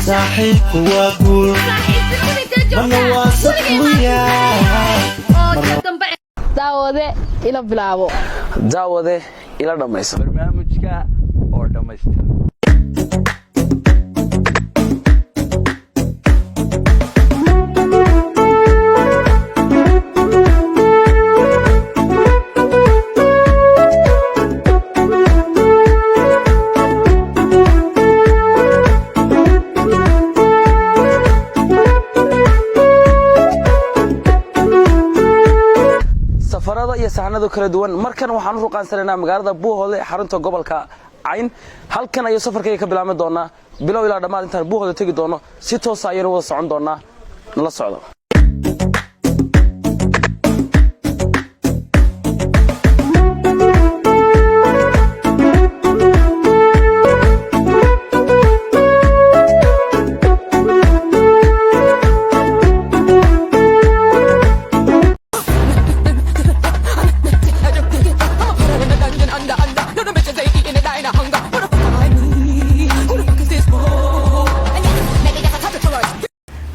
صاحبك وأقول من واثق وياه daawade ila bilaabo daawade ila dhamayso barnaamijka oo dhamaystiran safarada iyo sahanada kala duwan markan waxaan u ruqaansanaa magaalada Buuhoole xarunta gobolka Cayn halkan ayu safarkayga ka bilaabmi doona bilow ilaa dhamaad intaan Buuhoole tagi doono si toos ah ayaan wada socon doona nala socdo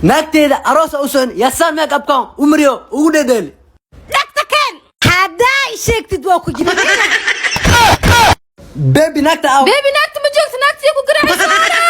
naagteeda aroos u soo yasaan make up kan umriyo ugu dhedel dhaqtakan haday sheegtid waa ku jira baby naagta ma joogto naagtii ku garaacaysa